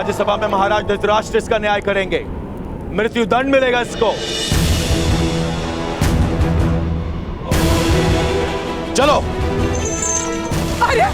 राज्यसभा में महाराज धृतराष्ट्र इसका न्याय करेंगे। मृत्यु दंड मिलेगा इसको। चलो। अरे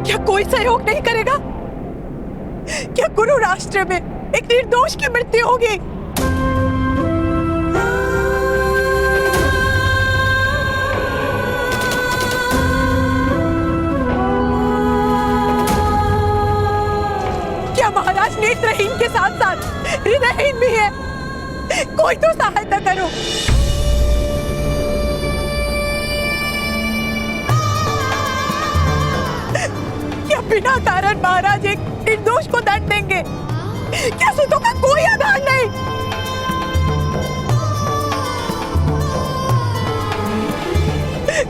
क्या कोई सहयोग नहीं करेगा? क्या गुरु राष्ट्र में एक निर्दोष की मृत्यु होगी? क्या महाराज नेत्रहीन के साथ साथ हृदयहीन भी है? कोई तो सहायता करो। क्या बिना कारण महाराज एक निर्दोष को दंड देंगे? क्या सूतों का कोई आधार नहीं?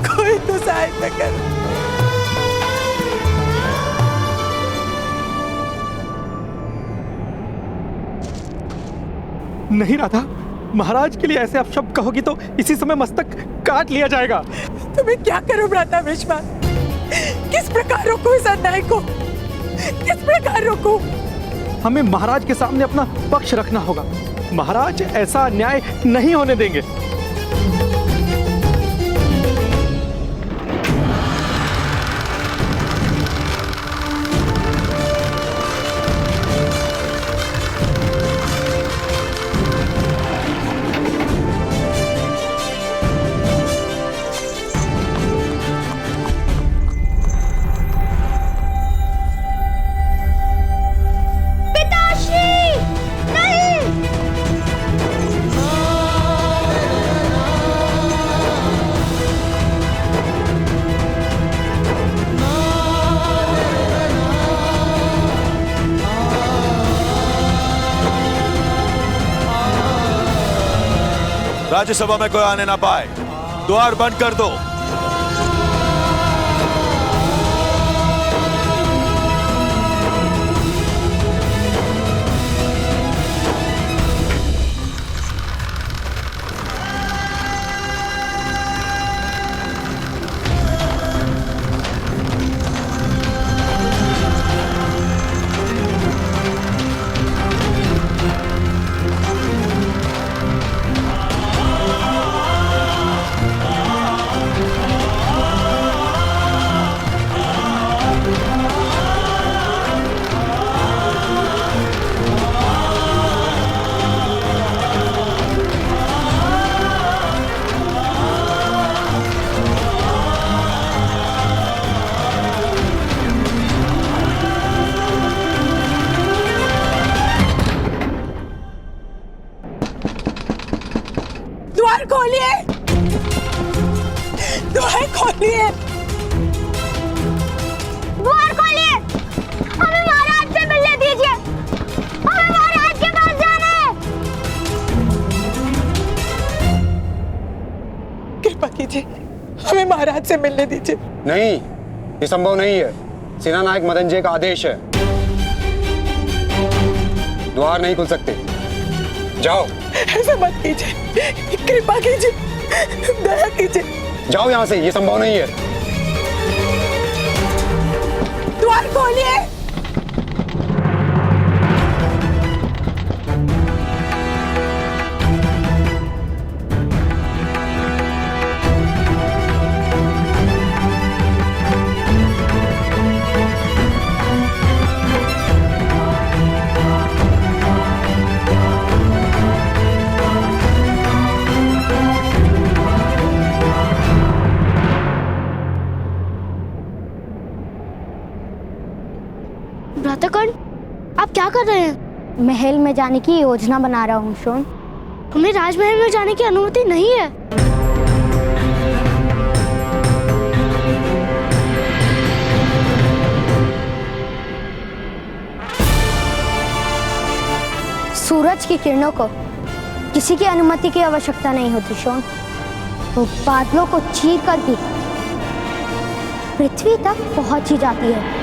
कोई तो सहायता करो। नहीं राधा, महाराज के लिए ऐसे अपशब्द कहोगी तो इसी समय मस्तक काट लिया जाएगा। तुम्हें क्या करूं भ्राता विश्वास? किस प्रकार रोकूं इस अन्याय को? किस प्रकार रोकूं? हमें महाराज के सामने अपना पक्ष रखना होगा। महाराज ऐसा अन्याय नहीं होने देंगे। राज्यसभा में कोई आने ना पाए। द्वार बंद कर दो। द्वार खोलिए! द्वार खोलिए! द्वार खोलिए! हमें महाराज से मिलने दीजिए! हमें महाराज के पास जाना है! कृपा कीजिए, हमें महाराज से मिलने दीजिए। नहीं, ये संभव नहीं है। सेना नायक मदनजय का आदेश है। द्वार नहीं खुल सकते। जाओ। ऐसा मत कीजिए, कृपा कीजिए, दया कीजिए। जाओ यहाँ से, ये संभव नहीं है। द्वार खोलिए! भ्राताकर्ण, आप क्या कर रहे हैं? महल में जाने की योजना बना रहा हूँ शोन। हमें राजमहल में जाने की अनुमति नहीं है। सूरज की किरणों को किसी की अनुमति की आवश्यकता नहीं होती शोन। वो बादलों को चीर कर भी पृथ्वी तक पहुंच ही जाती है।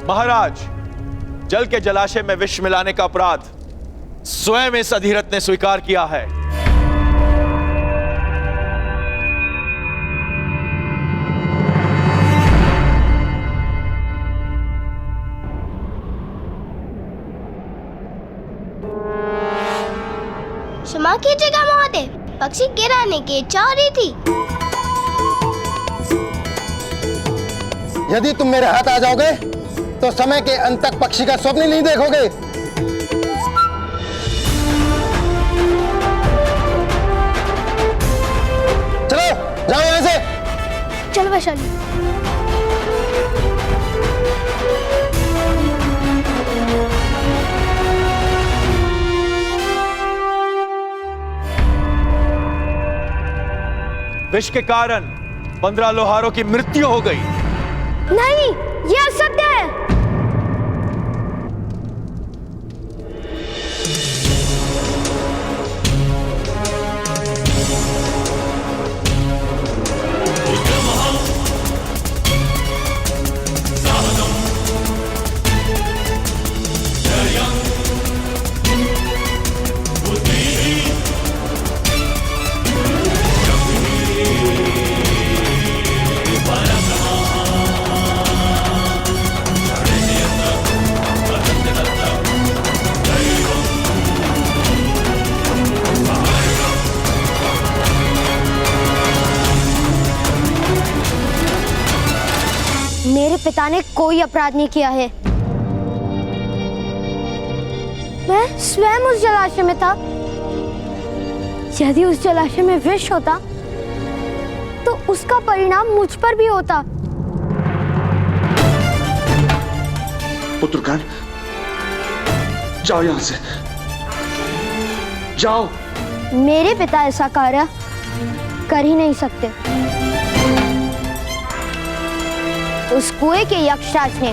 महाराज, जल के जलाशय में विष मिलाने का अपराध स्वयं इस अधिरथ ने स्वीकार किया है। क्षमा कीजिएगा महोदय, पक्षी गिराने की इच्छा हो रही थी। यदि तुम मेरे हाथ आ जाओगे तो समय के अंत तक पक्षी का स्वप्न नहीं देखोगे। चलो जाओ यहां से। चल वैशाली। विष के कारण 15 लोहारों की मृत्यु हो गई। नहीं, यह असत्य है। मेरे पिता ने कोई अपराध नहीं किया है। मैं स्वयं उस जलाशय में था। यदि उस जलाशय में विष होता तो उसका परिणाम मुझ पर भी होता। पुत्रकान, जाओ यहां से, जाओ। मेरे पिता ऐसा कार्य कर ही नहीं सकते। उस कुएं के यक्षराज ने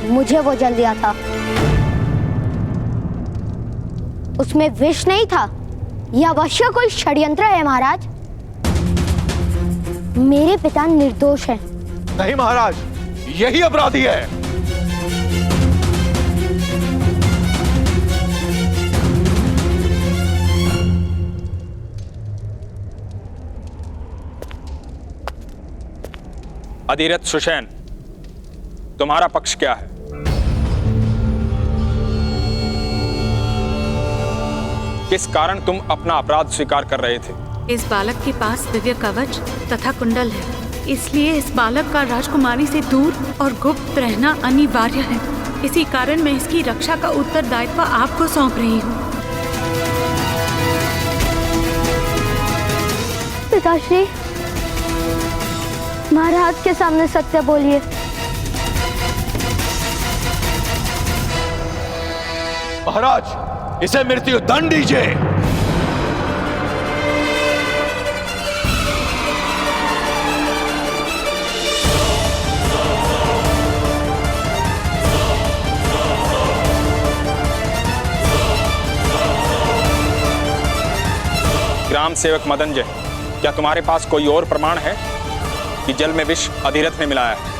मुझे वो जल दिया था। उसमें विष नहीं था। यह अवश्य कोई षड्यंत्र है महाराज। मेरे पिता निर्दोष हैं। नहीं महाराज, यही अपराधी है। अधिरथ सुषेण, तुम्हारा पक्ष क्या है? किस कारण तुम अपना अपराध स्वीकार कर रहे थे? इस बालक के पास दिव्य कवच तथा कुंडल है, इसलिए इस बालक का राजकुमारी से दूर और गुप्त रहना अनिवार्य है। इसी कारण मैं इसकी रक्षा का उत्तरदायित्व आपको सौंप रही हूँ। पिताश्री, महाराज के सामने सत्य बोलिए। महाराज, इसे मृत्यु दंड दीजिए। ग्राम सेवक मदनजय, क्या तुम्हारे पास कोई और प्रमाण है कि जल में विष अधिरथ ने मिलाया है?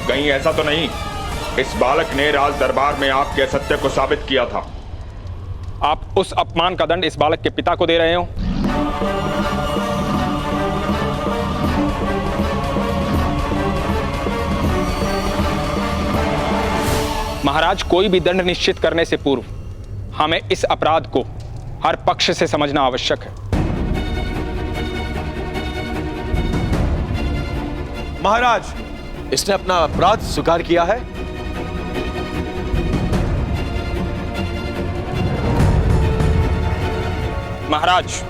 कहीं ऐसा तो नहीं? इस बालक ने राज दरबार में आपके असत्य को साबित किया था। आप उस अपमान का दंड इस बालक के पिता को दे रहे हो? महाराज, कोई भी दंड निश्चित करने से पूर्व हमें इस अपराध को हर पक्ष से समझना आवश्यक है। महाराज, इसने अपना अपराध स्वीकार किया है। महाराज।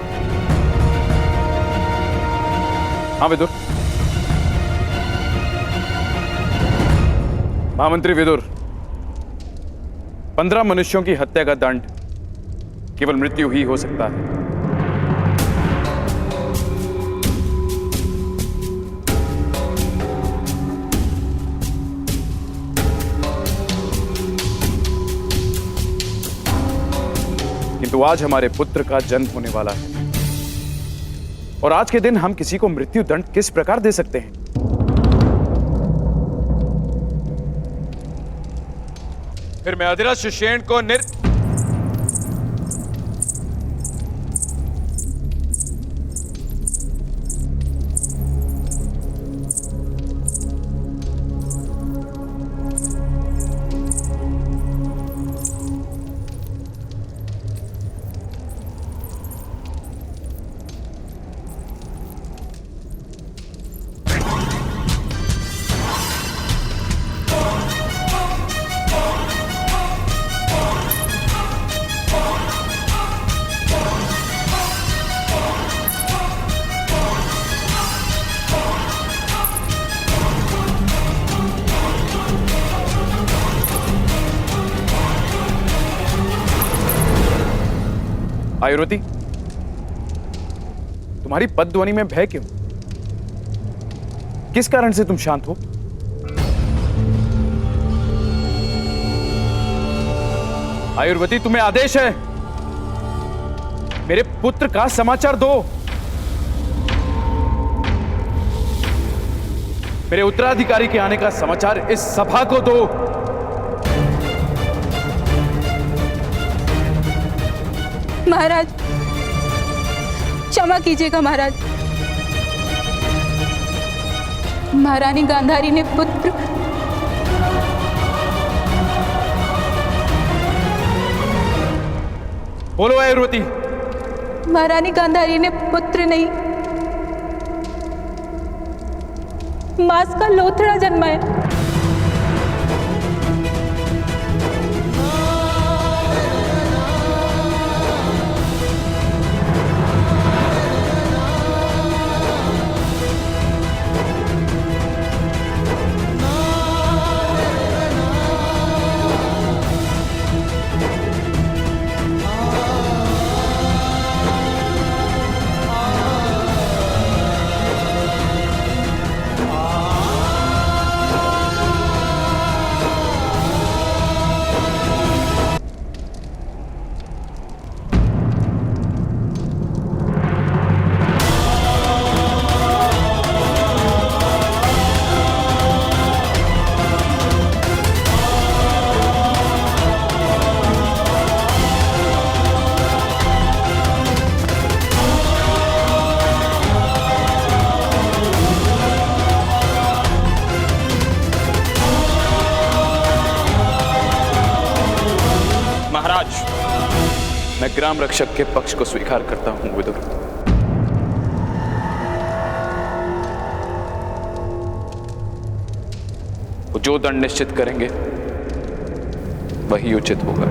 हाँ विदुर। महामंत्री विदुर, 15 मनुष्यों की हत्या का दंड केवल मृत्यु ही हो सकता है। किंतु आज हमारे पुत्र का जन्म होने वाला है और आज के दिन हम किसी को मृत्यु दंड किस प्रकार दे सकते हैं? फिर मैं अधिरथ सुषेण को आयुर्वती, तुम्हारी पदध्वनि में भय क्यों? किस कारण से तुम शांत हो? आयुर्वती, तुम्हें आदेश है, मेरे पुत्र का समाचार दो। मेरे उत्तराधिकारी के आने का समाचार इस सभा को दो। महाराज, क्षमा कीजिएगा महाराज। महारानी गांधारी ने पुत्र बोलो आयुर्वती। महारानी गांधारी ने पुत्र नहीं, मांस का लोथड़ा जन्माया। मैं ग्राम रक्षक के पक्ष को स्वीकार करता हूं विदुर। वो जो दंड निश्चित करेंगे वही उचित होगा।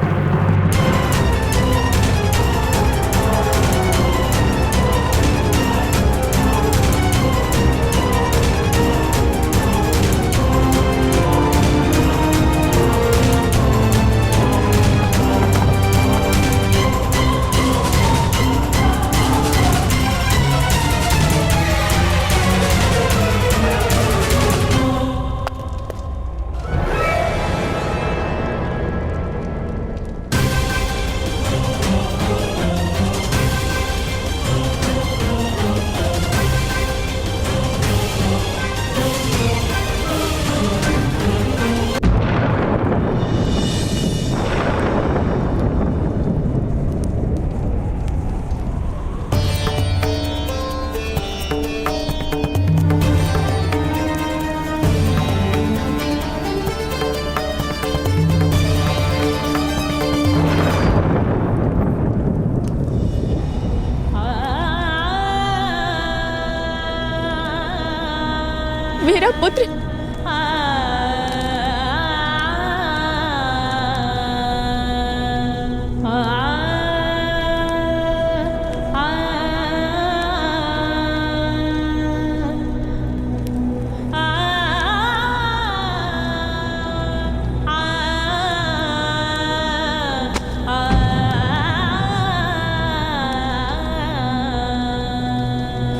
मेरा पुत्र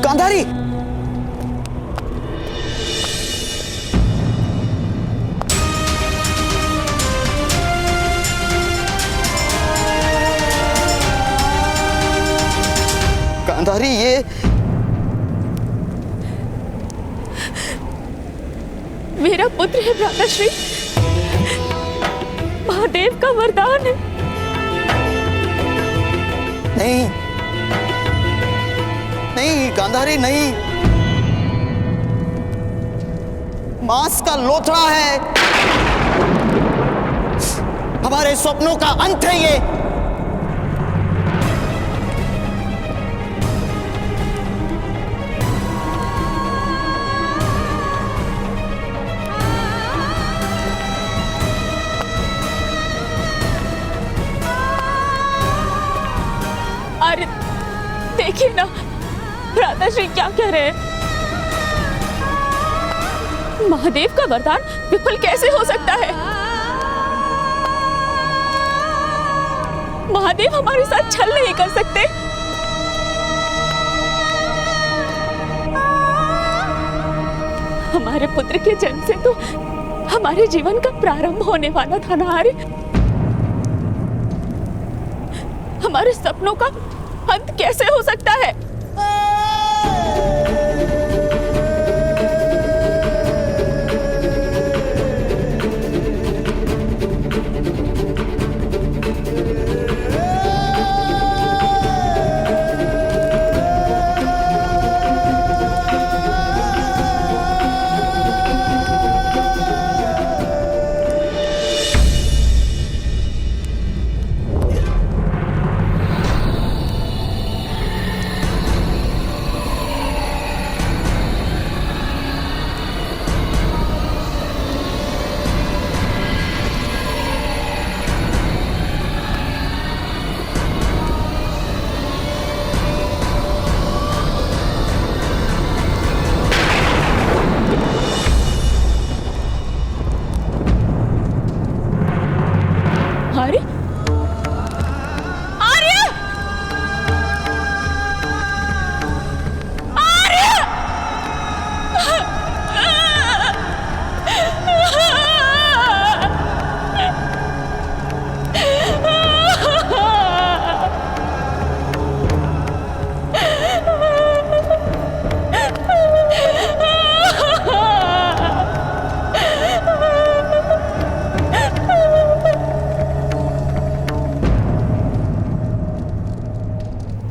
गांधारी, गांधारी, ये मेरा पुत्र है भ्राताश्री, महादेव का वरदान है। नहीं नहीं गांधारी, नहीं, मांस का लोथड़ा है, हमारे स्वप्नों का अंत है ये। अरे देखिए ना भ्राताश्री क्या कह रहे हैं। महादेव का वरदान विफल कैसे हो सकता है? महादेव हमारे साथ छल नहीं कर सकते। हमारे पुत्र के जन्म से तो हमारे जीवन का प्रारंभ होने वाला था ना आर्य। हमारे सपनों का अंत कैसे हो सकता है?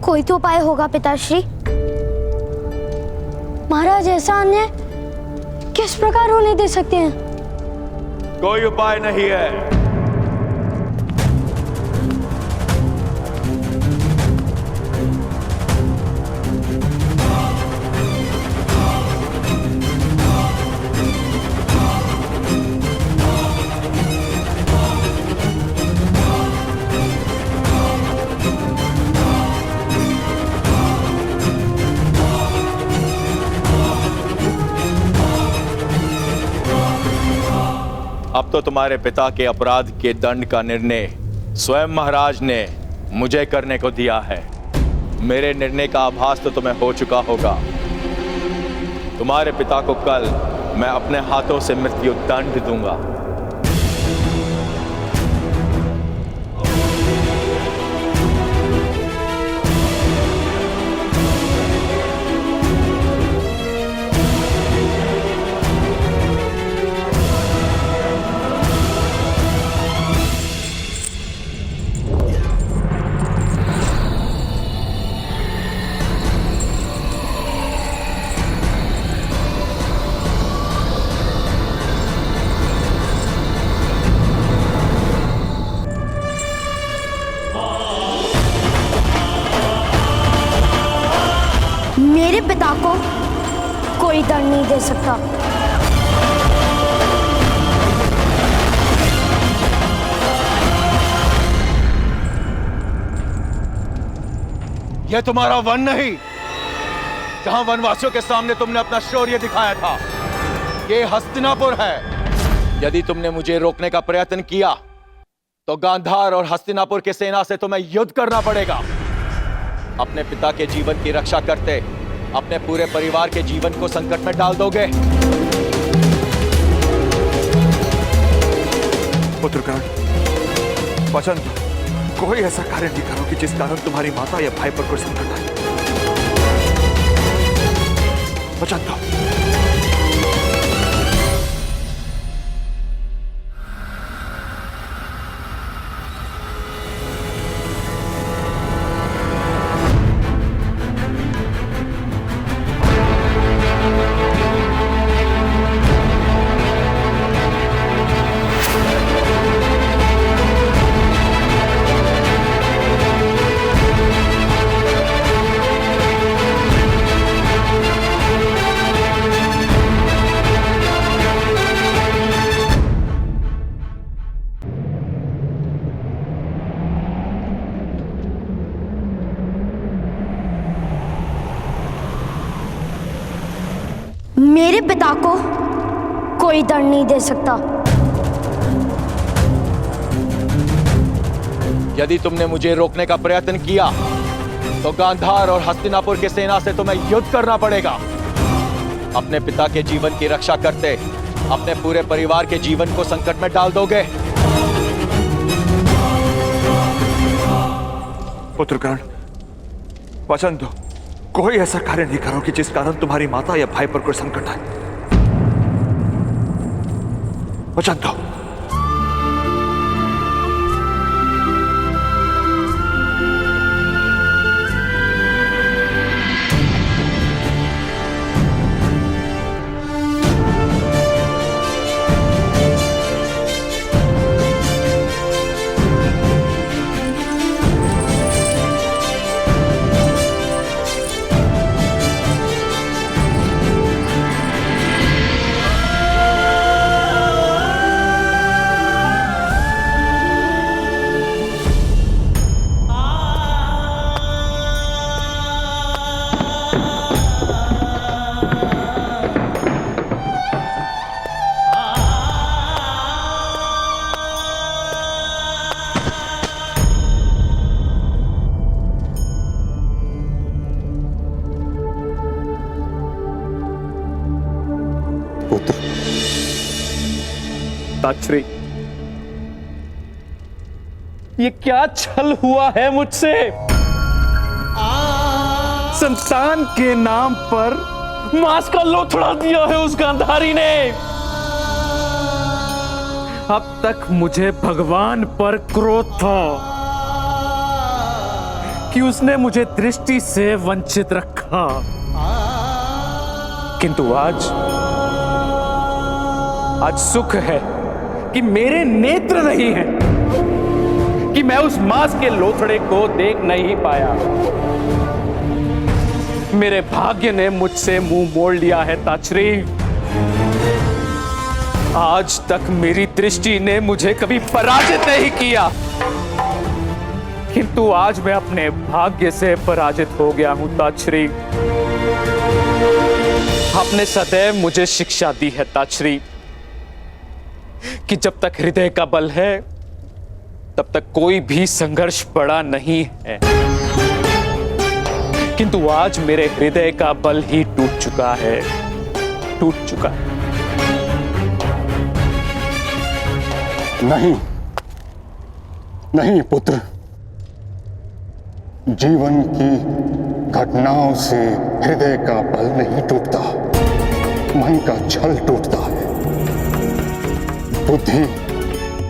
कोई तो उपाय होगा पिताश्री। महाराज ऐसा अन्याय किस प्रकार होने दे सकते हैं? कोई उपाय नहीं है। अब तो तुम्हारे पिता के अपराध के दंड का निर्णय स्वयं महाराज ने मुझे करने को दिया है। मेरे निर्णय का आभास तो तुम्हें हो चुका होगा। तुम्हारे पिता को कल मैं अपने हाथों से मृत्यु दंड दूंगा। मेरे पिता को कोई दंड नहीं दे सकता। यह तुम्हारा वन नहीं, जहां वनवासियों के सामने तुमने अपना शौर्य दिखाया था, ये हस्तिनापुर है। यदि तुमने मुझे रोकने का प्रयत्न किया तो गांधार और हस्तिनापुर की सेना से तुम्हें युद्ध करना पड़ेगा। अपने पिता के जीवन की रक्षा करते अपने पूरे परिवार के जीवन को संकट में डाल दोगे। पुत्रकर्ण, वचन दो, कोई ऐसा कार्य नहीं करो कि जिस कारण तुम्हारी माता या भाई पर कोई संकट आए। वचन दो। मेरे पिता को कोई दंड नहीं दे सकता। यदि तुमने मुझे रोकने का प्रयत्न किया तो गांधार और हस्तिनापुर की सेना से तुम्हें युद्ध करना पड़ेगा। अपने पिता के जीवन की रक्षा करते अपने पूरे परिवार के जीवन को संकट में डाल दोगे। पुत्रकर्ण, वचन दो, कोई ऐसा कार्य नहीं करो कि जिस कारण तुम्हारी माता या भाई पर कोई संकट आए। वचन दो। ताक्षरी, ये क्या छल हुआ है मुझसे? संतान के नाम पर मांस का लोथड़ा दिया है उस गांधारी ने। अब तक मुझे भगवान पर क्रोध था कि उसने मुझे दृष्टि से वंचित रखा, किंतु आज सुख है कि मेरे नेत्र नहीं हैं, कि मैं उस मांस के लोथड़े को देख नहीं पाया। मेरे भाग्य ने मुझसे मुंह मोड़ लिया है ताक्षरी। आज तक मेरी दृष्टि ने मुझे कभी पराजित नहीं किया, किंतु आज मैं अपने भाग्य से पराजित हो गया हूं ताक्षरी। आपने सदैव मुझे शिक्षा दी है ताक्षरी कि जब तक हृदय का बल है तब तक कोई भी संघर्ष बड़ा नहीं है, किंतु आज मेरे हृदय का बल ही टूट चुका है, टूट चुका है। नहीं नहीं पुत्र, जीवन की घटनाओं से हृदय का बल नहीं टूटता, मन का छल टूटता है। बुद्धि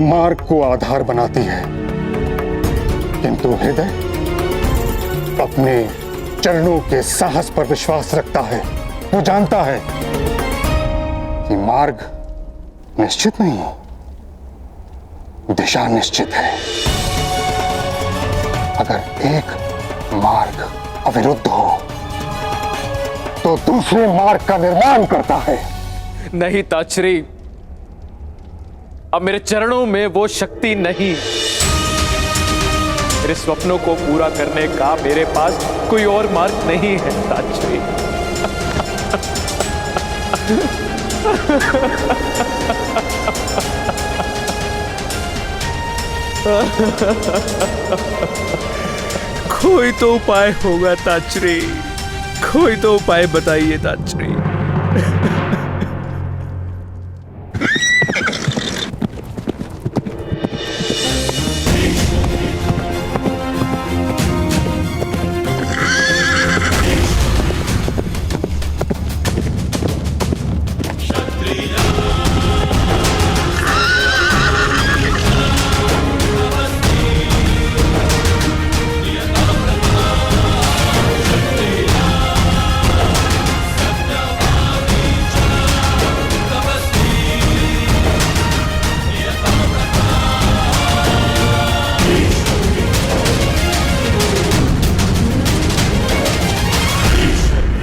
मार्ग को आधार बनाती है, किंतु हृदय अपने चरणों के साहस पर विश्वास रखता है। वो जानता है कि मार्ग निश्चित नहीं, दिशा निश्चित है। अगर एक मार्ग अविरुद्ध हो तो दूसरे मार्ग का निर्माण करता है। नहीं ताक्षरी, अब मेरे चरणों में वो शक्ति नहीं। मेरे स्वप्नों को पूरा करने का मेरे पास कोई और मार्ग नहीं है तात्री। कोई तो उपाय होगा तात्री, कोई तो उपाय बताइए तात्री।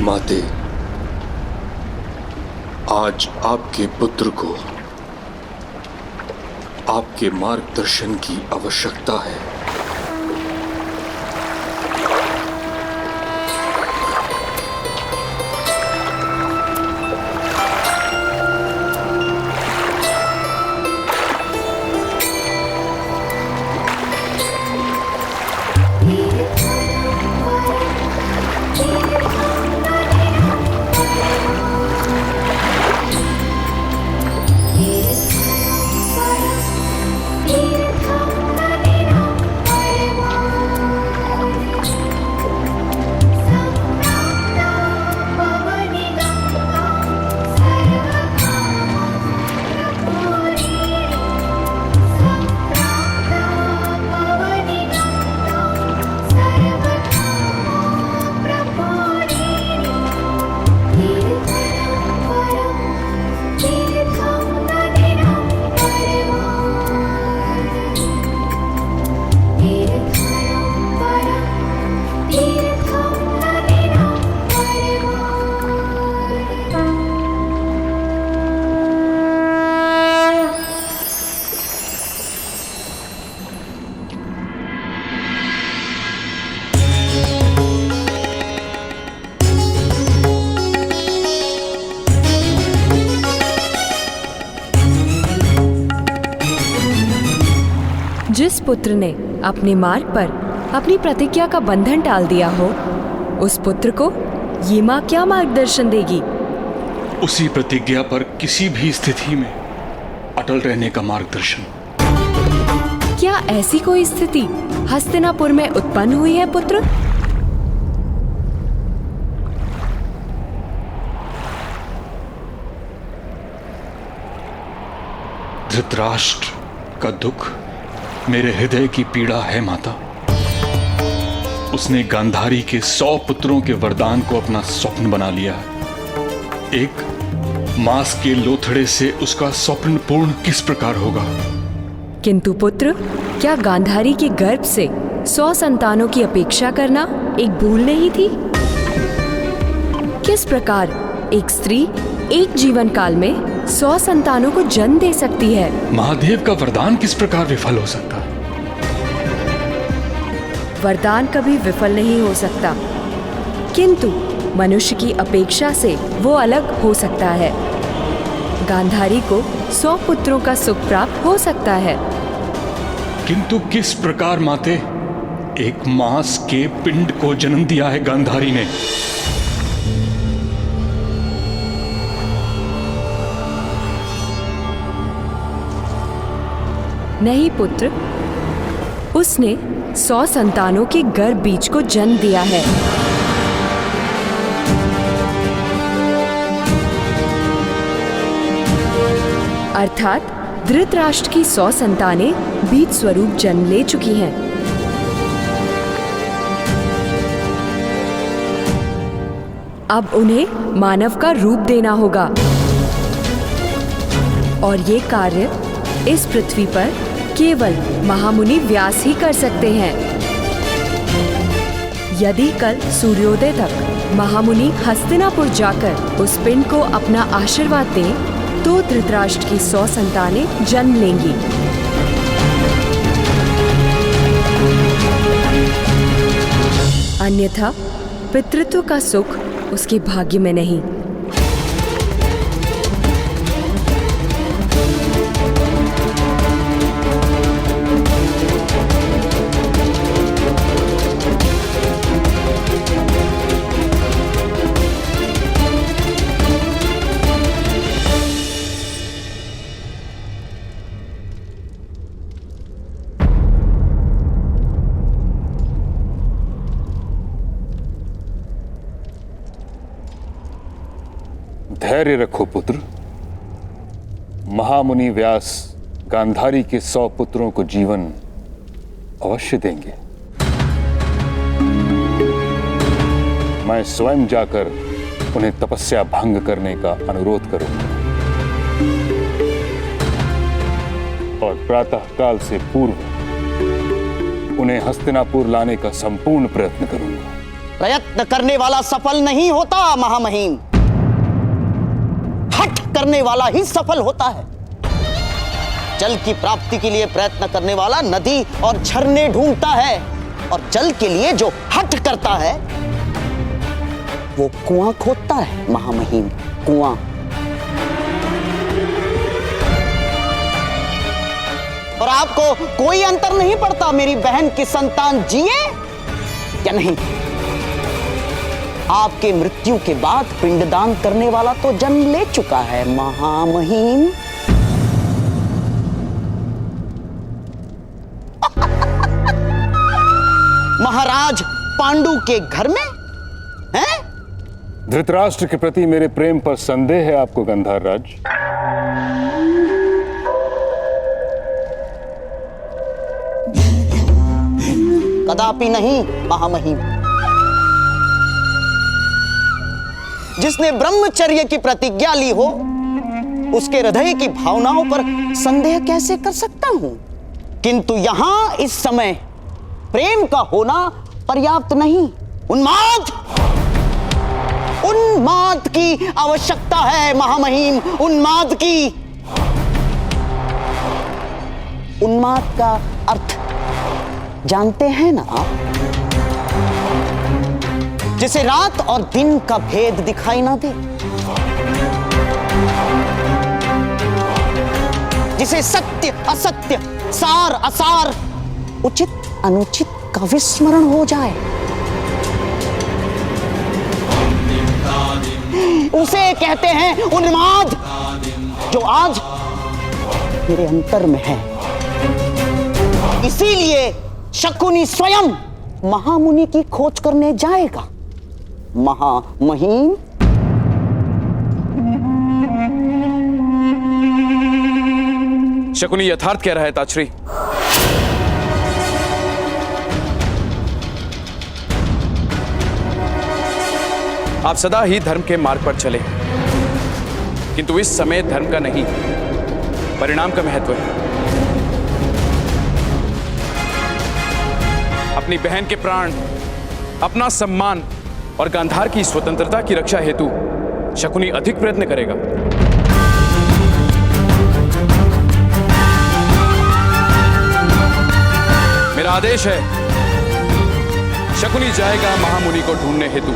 माते, आज आपके पुत्र को आपके मार्गदर्शन की आवश्यकता है। जिस पुत्र ने अपने मार्ग पर अपनी प्रतिज्ञा का बंधन टाल दिया हो, उस पुत्र को ये माँ क्या मार्गदर्शन देगी? उसी प्रतिज्ञा पर किसी भी स्थिति में अटल रहने का मार्गदर्शन। क्या ऐसी कोई स्थिति हस्तिनापुर में उत्पन्न हुई है पुत्र? धृतराष्ट्र का दुख मेरे हृदय की पीड़ा है माता। उसने गांधारी के 100 पुत्रों के वरदान को अपना स्वप्न बना लिया है। एक मांस के लोथड़े से उसका स्वप्न पूर्ण किस प्रकार होगा? किंतु पुत्र, क्या गांधारी के गर्भ से 100 संतानों की अपेक्षा करना एक भूल नहीं थी? किस प्रकार एक स्त्री एक जीवन काल में 100 संतानों को जन्म दे सकती है? महादेव का वरदान किस प्रकार विफल हो सकता है? वरदान कभी विफल नहीं हो सकता, किंतु मनुष्य की अपेक्षा से वो अलग हो सकता है। गांधारी को 100 पुत्रों का सुख प्राप्त हो सकता है। किंतु किस प्रकार माते? एक मांस के पिंड को जन्म दिया है गांधारी ने। नहीं पुत्र, उसने 100 संतानों के गर्भ बीज को जन्म दिया है। अर्थात धृतराष्ट्र की 100 संतानें बीज स्वरूप जन्म ले चुकी हैं। अब उन्हें मानव का रूप देना होगा और ये कार्य इस पृथ्वी पर केवल महामुनि व्यास ही कर सकते हैं। यदि कल सूर्योदय तक महामुनि हस्तिनापुर जाकर उस पिंड को अपना आशीर्वाद दें, तो धृतराष्ट्र की 100 संतानें जन्म लेंगी। अन्यथा पितृत्व का सुख उसके भाग्य में नहीं। धैर्य रखो पुत्र। महामुनि व्यास गांधारी के 100 पुत्रों को जीवन अवश्य देंगे। मैं स्वयं जाकर उन्हें तपस्या भंग करने का अनुरोध करूंगा और प्रातःकाल से पूर्व उन्हें हस्तिनापुर लाने का संपूर्ण प्रयत्न करूंगा। प्रयत्न करने वाला सफल नहीं होता महामहिम, हठ करने वाला ही सफल होता है। जल की प्राप्ति के लिए प्रयत्न करने वाला नदी और झरने ढूंढता है, और जल के लिए जो हठ करता है वो कुआं खोदता है महामहिम, कुआं। और आपको कोई अंतर नहीं पड़ता मेरी बहन की संतान जिए या नहीं। आपके मृत्यु के बाद पिंडदान करने वाला तो जन्म ले चुका है महामहिम। महाराज पांडु के घर में हैं? धृतराष्ट्र के प्रति मेरे प्रेम पर संदेह है आपको गंधार राज? कदापि नहीं महामहिम। जिसने ब्रह्मचर्य की प्रतिज्ञा ली हो उसके हृदय की भावनाओं पर संदेह कैसे कर सकता हूं? किंतु यहां इस समय प्रेम का होना पर्याप्त नहीं। उन्माद, उन्माद की आवश्यकता है महामहिम, उन्माद की। उन्माद का अर्थ जानते हैं ना आप? जिसे रात और दिन का भेद दिखाई ना दे, जिसे सत्य असत्य, सार असार, उचित अनुचित का विस्मरण हो जाए, उसे कहते हैं उन्माद, जो आज मेरे अंतर में है। इसीलिए शकुनी स्वयं महामुनि की खोज करने जाएगा महामहिम। शकुनी यथार्थ कह रहा है ताचरी। आप सदा ही धर्म के मार्ग पर चले, किंतु इस समय धर्म का नहीं परिणाम का महत्व है। अपनी बहन के प्राण, अपना सम्मान और गांधार की स्वतंत्रता की रक्षा हेतु शकुनी अधिक प्रयत्न करेगा। मेरा आदेश है, शकुनी जाएगा महामुनि को ढूंढने हेतु।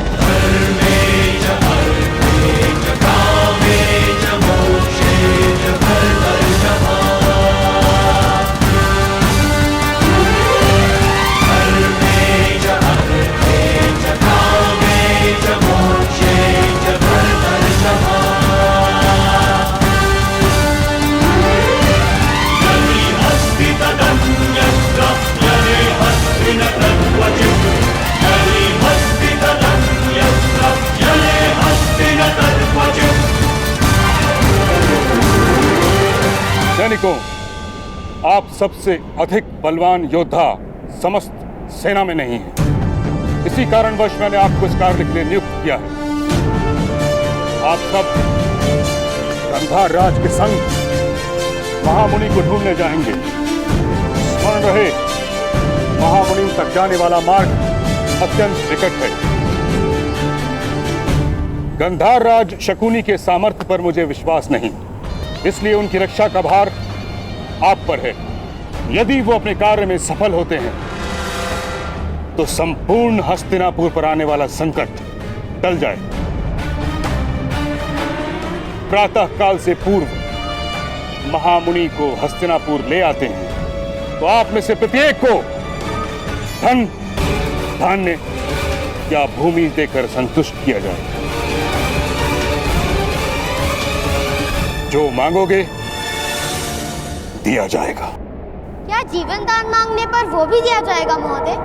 सैनिकों, आप सबसे अधिक बलवान योद्धा समस्त सेना में नहीं है। इसी कारणवश मैंने आपको इस कार्य के लिए नियुक्त किया है। आप सब गांधार राज के संग महामुनि को ढूंढने जाएंगे। स्मरण रहे, महामुनि तक जाने वाला मार्ग अत्यंत निकट है। गांधार राज शकुनी के सामर्थ्य पर मुझे विश्वास नहीं, इसलिए उनकी रक्षा का भार आप पर है। यदि वो अपने कार्य में सफल होते हैं तो संपूर्ण हस्तिनापुर पर आने वाला संकट टल जाए। प्रातः काल से पूर्व महामुनि को हस्तिनापुर ले आते हैं तो आप में से प्रत्येक को धन, धान्य या भूमि देकर संतुष्ट किया जाए। जो मांगोगे दिया जाएगा। क्या जीवन दान मांगने पर वो भी दिया जाएगा महोदय?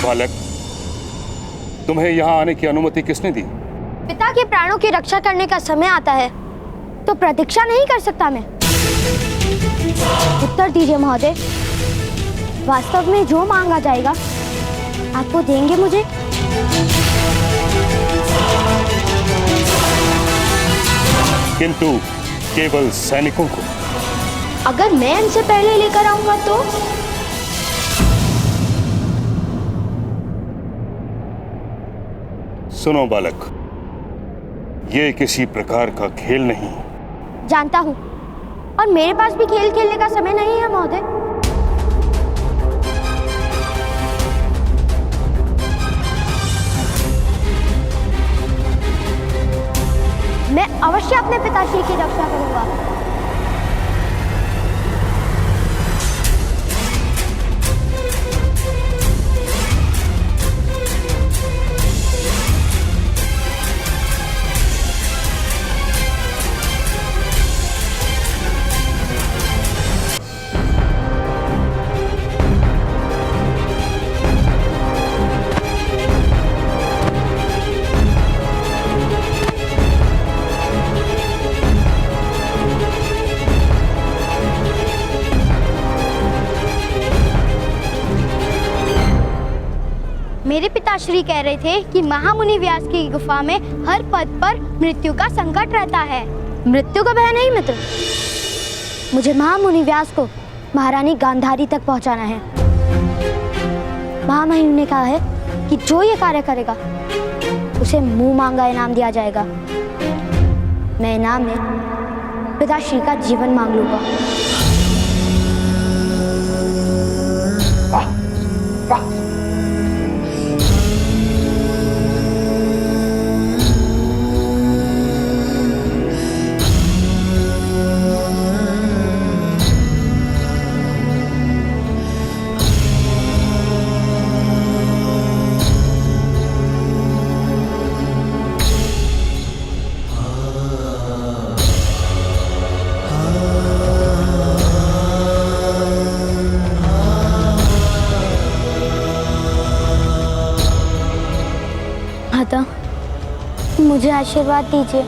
बालक, तुम्हें यहाँ आने की अनुमति किसने दी? पिता के प्राणों की रक्षा करने का समय आता है तो प्रतीक्षा नहीं कर सकता मैं। उत्तर दीजिए महोदय, वास्तव में जो मांगा जाएगा आप वो देंगे मुझे? किंतु केवल सैनिकों को। अगर मैं इनसे पहले लेकर आऊंगा तो? सुनो बालक, ये किसी प्रकार का खेल नहीं। जानता हूँ, और मेरे पास भी खेल खेलने का समय नहीं है महोदय। मैं अवश्य अपने पिताश्री की रक्षा करूंगा। मेरे पिताश्री कह रहे थे कि महामुनि व्यास की गुफा में हर पद पर मृत्यु का संकट रहता है। मृत्यु का भय नहीं मित्र, मुझे महामुनि व्यास को महारानी गांधारी तक पहुंचाना है। महामहिम ने कहा है कि जो ये कार्य करेगा उसे मुंह मांगा इनाम दिया जाएगा। मैं इनाम में पिताश्री का जीवन मांग लूंगा। माता, मुझे आशीर्वाद दीजिए।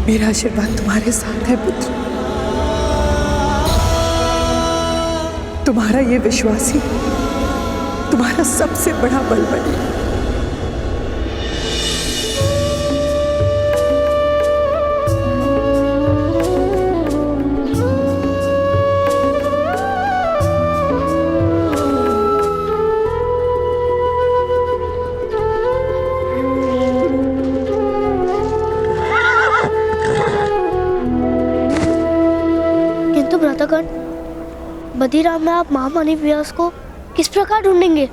मेरा आशीर्वाद तुम्हारे साथ है पुत्र। तुम्हारा ये विश्वास ही तुम्हारा सबसे बड़ा बल बने। किंतु भ्रातागण, बद्रीराम में आप महामुनि व्यास को किस प्रकार ढूंढेंगे?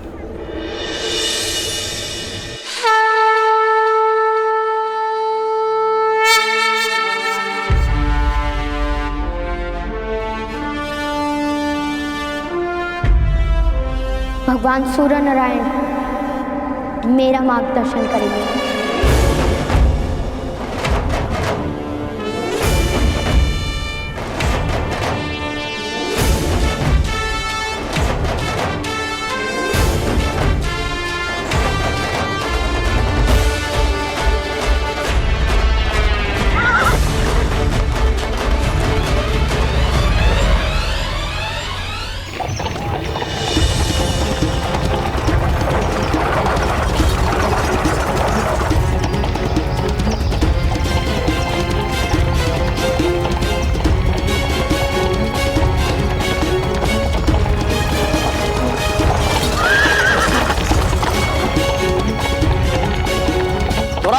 भगवान सूर्य नारायण मेरा मार्गदर्शन करेंगे।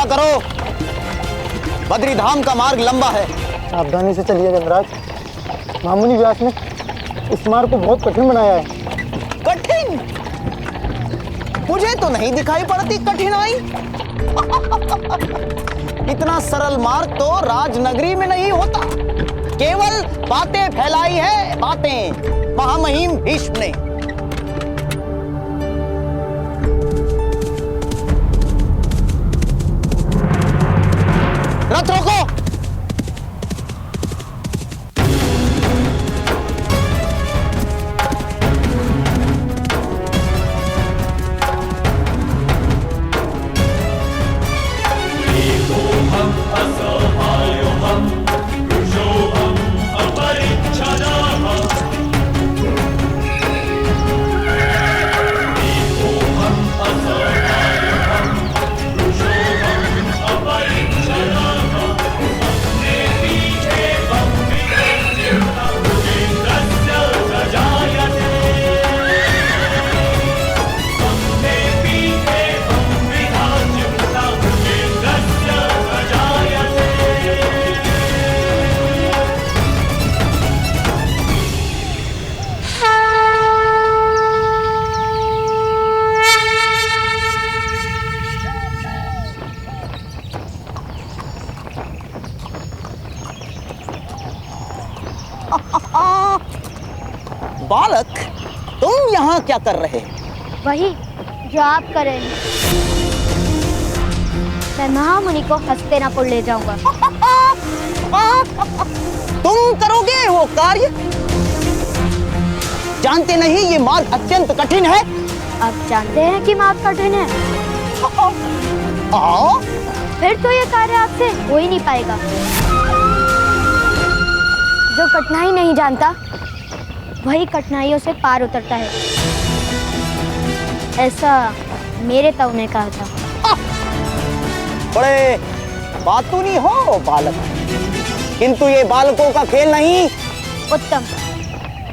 करो, बद्री धाम का मार्ग लंबा है। सावधानी से चलिए गंधराज। महामुनि व्यास ने इस मार्ग को बहुत कठिन बनाया है। कठिन? मुझे तो नहीं दिखाई पड़ती कठिनाई। इतना सरल मार्ग तो राजनगरी में नहीं होता। केवल बातें फैलाई है, बातें महामहिम भीष्म ने। रथ रोको। बालक, तुम यहाँ क्या कर रहे? वही जो आप कर रहे हैं। मैं महामुनि को हस्तिनापुर ले जाऊंगा। तुम करोगे वो कार्य? जानते नहीं ये मार्ग अत्यंत कठिन है? आप जानते हैं कि मार्ग कठिन है? फिर तो ये कार्य आपसे हो ही नहीं पाएगा। जो कठिनाई नहीं जानता वही कठिनाइयों से पार उतरता है, ऐसा मेरे ताऊ ने कहा था। बड़े बातूनी हो बालक, किंतु ये बालकों का खेल नहीं। उत्तम,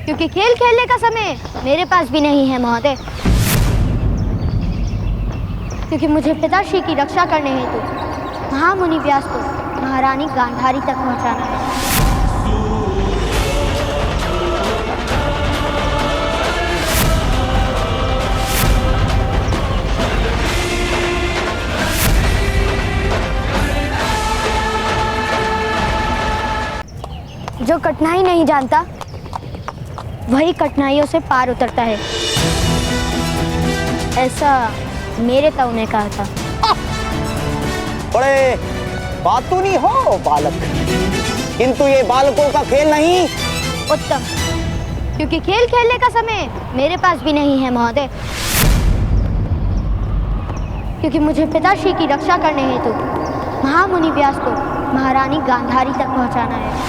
क्योंकि खेल खेलने का समय मेरे पास भी नहीं है महोदय। क्योंकि मुझे पिताश्री की रक्षा करने हेतु महामुनि व्यास को महारानी गांधारी तक पहुंचाना है। जो कठिनाई नहीं जानता वही कठिनाइयों से पार उतरता है, ऐसा मेरे ताऊ ने कहा था। बड़े बातूनी हो बालक, किंतु ये बालकों का खेल नहीं। उत्तम, क्योंकि खेल खेलने का समय मेरे पास भी नहीं है महोदय। क्योंकि मुझे पिताश्री की रक्षा करने हेतु महामुनि व्यास को महारानी गांधारी तक पहुंचाना है।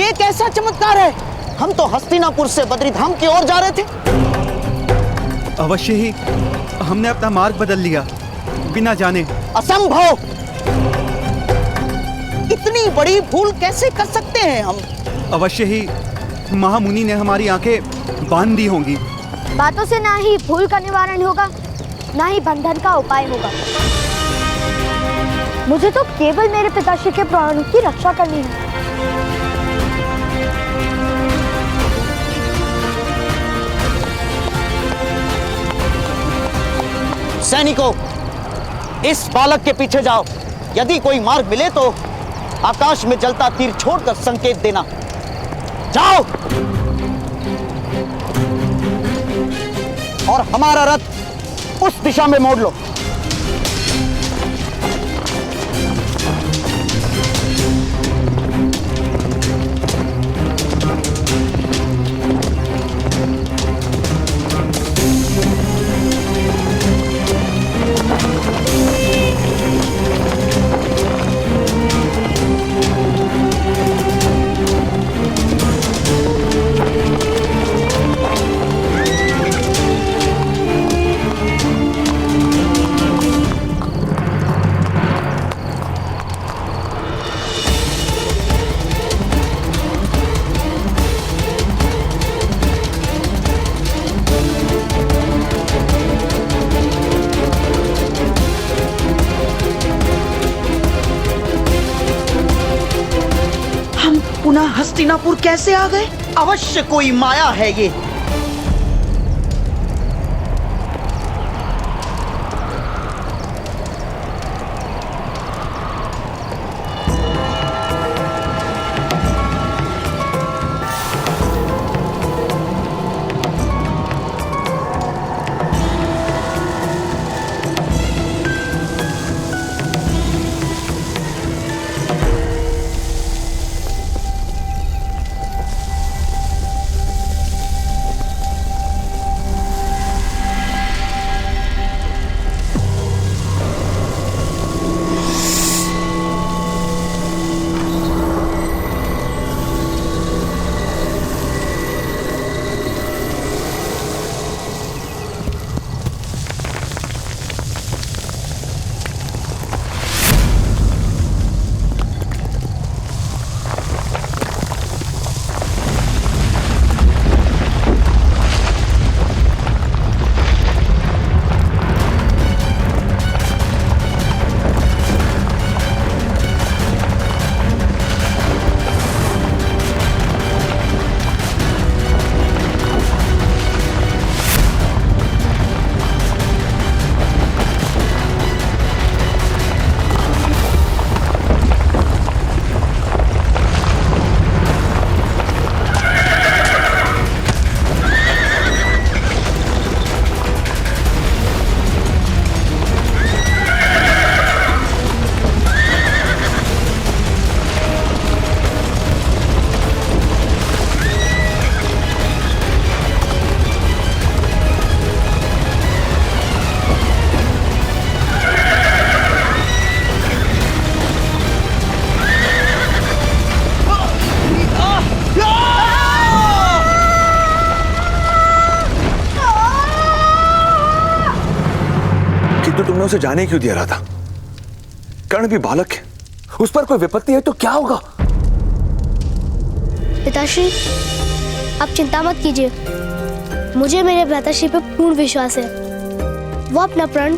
ये कैसा चमत्कार है? हम तो हस्तिनापुर से बद्रीधाम की ओर जा रहे थे। अवश्य ही हमने अपना मार्ग बदल लिया बिना जाने। असंभव! इतनी बड़ी भूल कैसे कर सकते हैं हम? अवश्य ही महामुनि ने हमारी आंखें बांध दी होंगी। बातों से ना ही भूल का निवारण होगा, ना ही बंधन का उपाय होगा। मुझे तो केवल मेरे पिताश्री के प्राणों की रक्षा करनी है। सैनिकों, इस बालक के पीछे जाओ। यदि कोई मार्ग मिले तो आकाश में जलता तीर छोड़कर संकेत देना। जाओ। और हमारा रथ उस दिशा में मोड़ लो। पुनः हस्तिनापुर कैसे आ गए? अवश्य कोई माया है ये। तुमने उसे जाने क्यों दिया रहा था? कर्ण भी बालक है, उस पर कोई विपत्ति है तो क्या होगा? पिताश्री, आप चिंता मत कीजिए। मुझे मेरे भ्राताश्री पर पूर्ण विश्वास है। वो अपना प्रण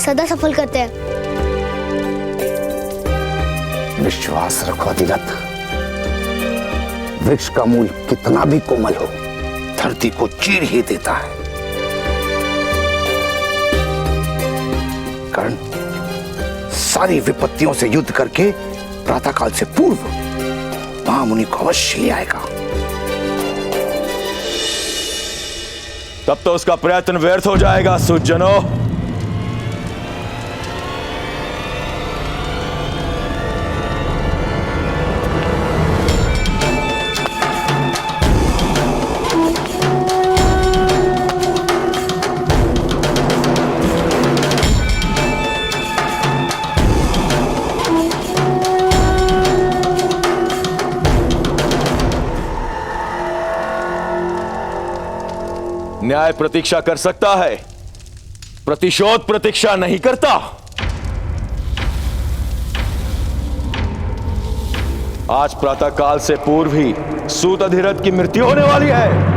सदा सफल करते हैं। विश्वास रखो अधिरथ। वृक्ष का मूल कितना भी कोमल हो, धरती को चीर ही देता है। कर्ण सारी विपत्तियों से युद्ध करके प्रातःकाल से पूर्व महामुनि को अवश्य ले आएगा। तब तो उसका प्रयत्न व्यर्थ हो जाएगा सुजनों। न्याय प्रतीक्षा कर सकता है, प्रतिशोध प्रतीक्षा नहीं करता। आज प्रातःकाल से पूर्व ही सूत अधिरथ की मृत्यु होने वाली है।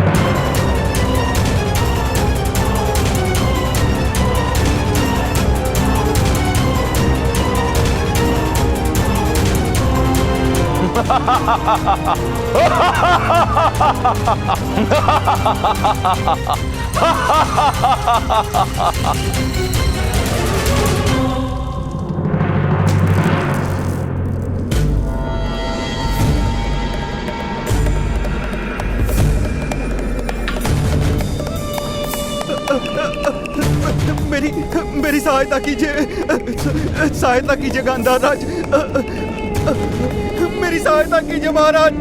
मेरी सहायता कीजिए, सहायता कीजिए गांधार राज, मेरी सहायता कीजिए महाराज।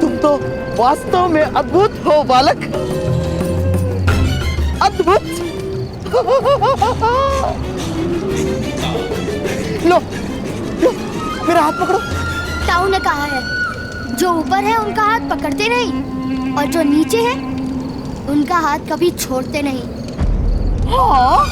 तुम तो वास्तव में अद्भुत हो बालक, अद्भुत। लो लो मेरा हाथ पकड़ो। ताऊ ने कहा है जो ऊपर है उनका हाथ पकड़ते नहीं और जो नीचे है उनका हाथ कभी छोड़ते नहीं। हाँ?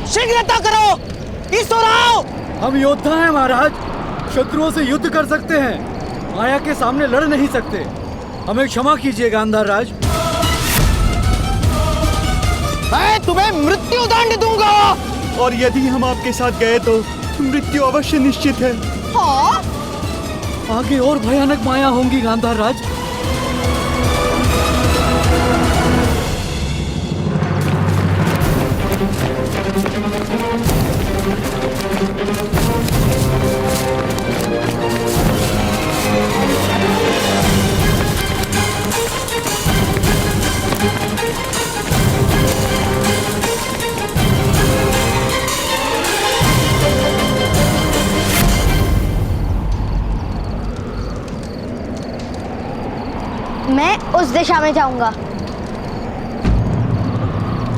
शीघ्रता करो, इस ओर आओ। हम योद्धा हैं महाराज, शत्रुओं से युद्ध कर सकते हैं, माया के सामने लड़ नहीं सकते। हमें क्षमा कीजिए गांधार राज। मैं तुम्हें मृत्यु दंड दूंगा। और यदि हम आपके साथ गए तो मृत्यु अवश्य निश्चित है। हाँ? आगे और भयानक माया होंगी गांधार राज। उस दिशा में जाऊंगा।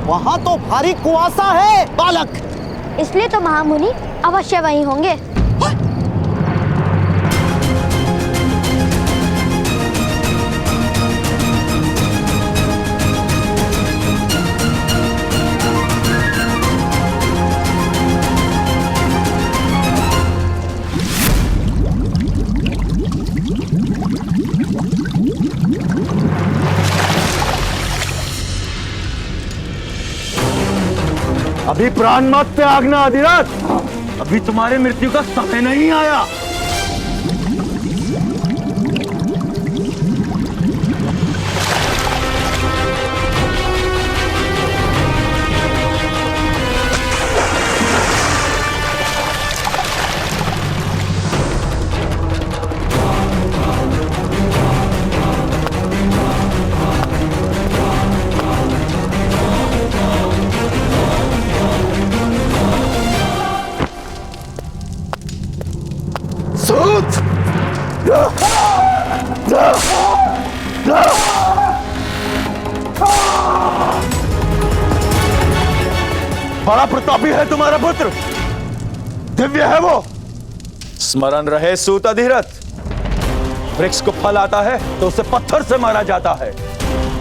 वहां तो भारी कुआसा है बालक। इसलिए तो महामुनि अवश्य वहीं होंगे। अभी प्राण मत त्यागना अधिरथ, अभी तुम्हारे मृत्यु का समय नहीं आया। बड़ा प्रतापी है तुम्हारा पुत्र, दिव्य है वो। स्मरण रहे सूत अधिरथ, वृक्ष को फल आता है तो उसे पत्थर से मारा जाता है,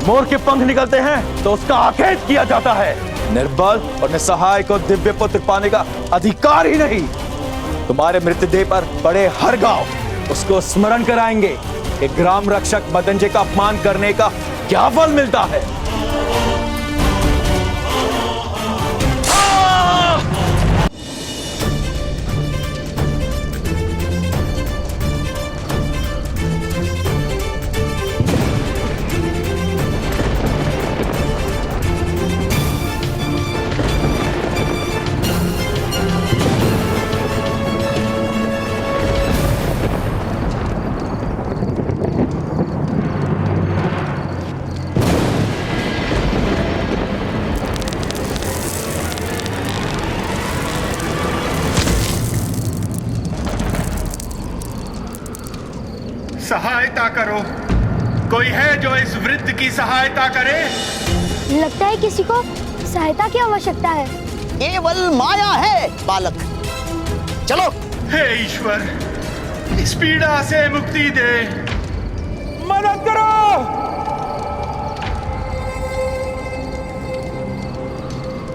मोर के पंख निकलते हैं तो उसका आखेट किया जाता है। निर्बल और निसहाय को दिव्य पुत्र पाने का अधिकार ही नहीं। तुम्हारे मृतदेह पर पड़े हर गांव उसको स्मरण कराएंगे कि ग्राम रक्षक मदनजय का अपमान करने का क्या फल मिलता है। सहायता करो, कोई है जो इस वृद्ध की सहायता करे? लगता है किसी को सहायता की आवश्यकता है। केवल माया है बालक, चलो। हे ईश्वर, इस पीड़ा से मुक्ति दे, मदद करो।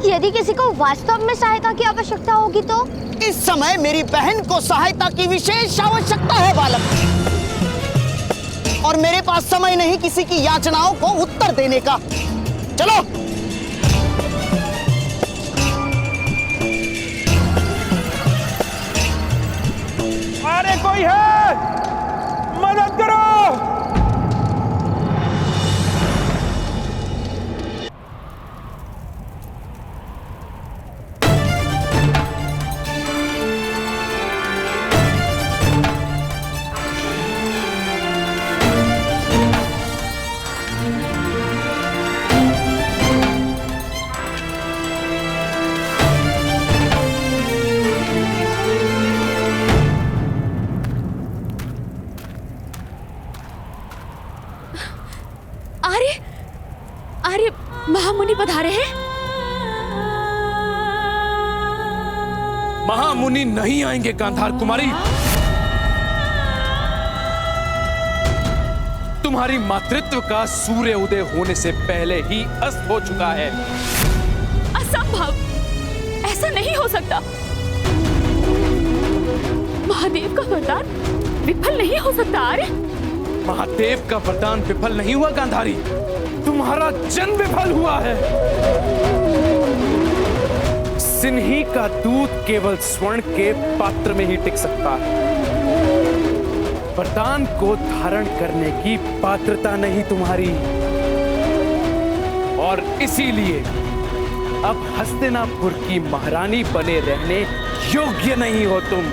यदि किसी को वास्तव में सहायता की आवश्यकता होगी तो? इस समय मेरी बहन को सहायता की विशेष आवश्यकता है बालक, और मेरे पास समय नहीं किसी की याचनाओं को उत्तर देने का। चलो। अरे कोई है, मदद करो। महामुनि पधारे हैं। महामुनि नहीं आएंगे गांधार कुमारी। तुम्हारी मातृत्व का सूर्य उदय होने से पहले ही अस्त हो चुका है। असंभव, ऐसा नहीं हो सकता। महादेव का वरदान विफल नहीं हो सकता। अरे महादेव का वरदान विफल नहीं हुआ गांधारी, तुम्हारा जन्म विफल हुआ है। सिन्ही का दूध केवल स्वर्ण के पात्र में ही टिक सकता है। वरदान को धारण करने की पात्रता नहीं तुम्हारी, और इसीलिए अब हस्तिनापुर की महारानी बने रहने योग्य नहीं हो तुम।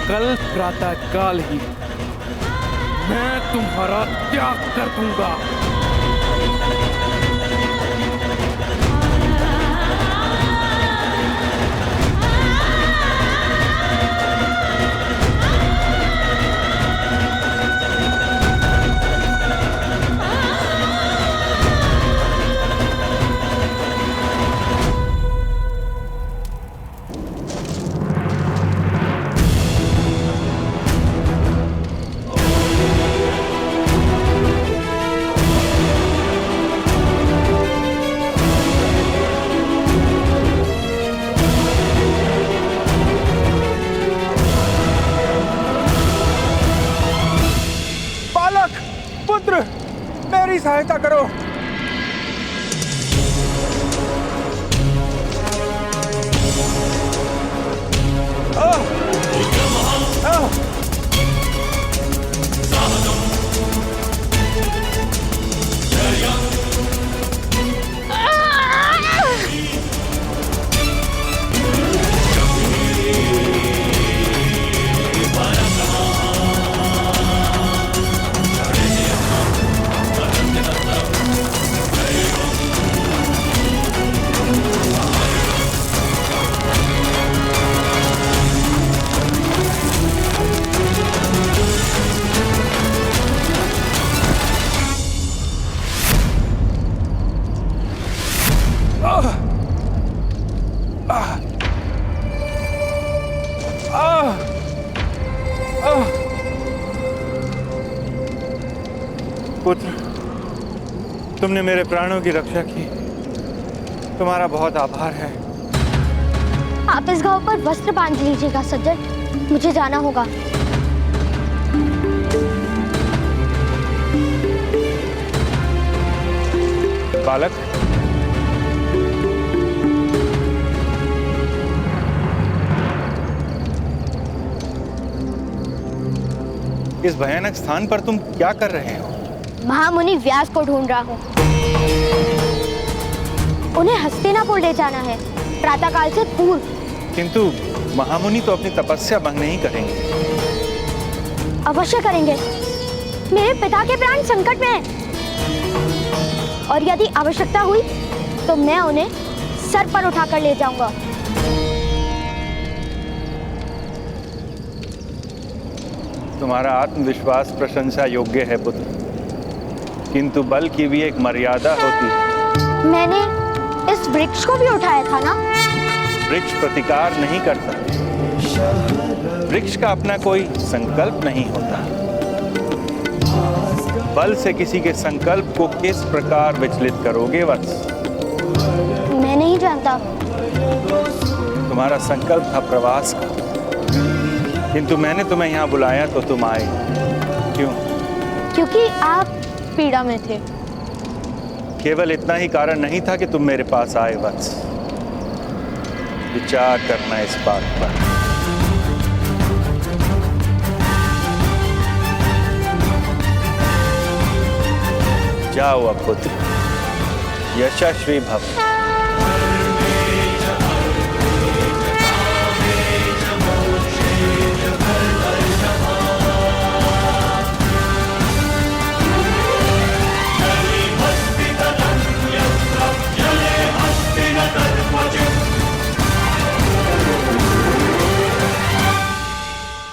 कल प्रातः काल ही मैं तुम्हारा त्याग कर दूंगा। सहायता करो। पुत्र, तुमने मेरे प्राणों की रक्षा की, तुम्हारा बहुत आभार है। आप इस घाव पर वस्त्र बांध लीजिएगा सज्जन, मुझे जाना होगा। बालक, इस भयानक स्थान पर तुम क्या कर रहे हो? महामुनि व्यास को ढूंढ रहा हूँ। उन्हें हस्तिनापुर ले जाना है, प्रातःकाल से पूर्व। किंतु महामुनि तो अपनी तपस्या भंग नहीं करेंगे। अवश्य करेंगे, मेरे पिता के प्राण संकट में हैं। और यदि आवश्यकता हुई तो मैं उन्हें सर पर उठाकर ले जाऊंगा। तुम्हारा आत्मविश्वास प्रशंसा योग्य है पुत्र, किंतु बल की भी एक मर्यादा होती है। मैंने इस वृक्ष को भी उठाया था ना? वृक्ष प्रतिकार नहीं करता, वृक्ष का अपना कोई संकल्प नहीं होता। बल से किसी के संकल्प को किस प्रकार विचलित करोगे वत्स? मैं नहीं जानता। तुम्हारा संकल्प था प्रवास का, किंतु मैंने तुम्हें यहाँ बुलाया तो तुम आए। क्यों? क्योंकि आप पीड़ा में थे। केवल इतना ही कारण नहीं था कि तुम मेरे पास आए वत्स। विचार करना इस बात पर। जाओ अब पुत्र, यशस्वी भव।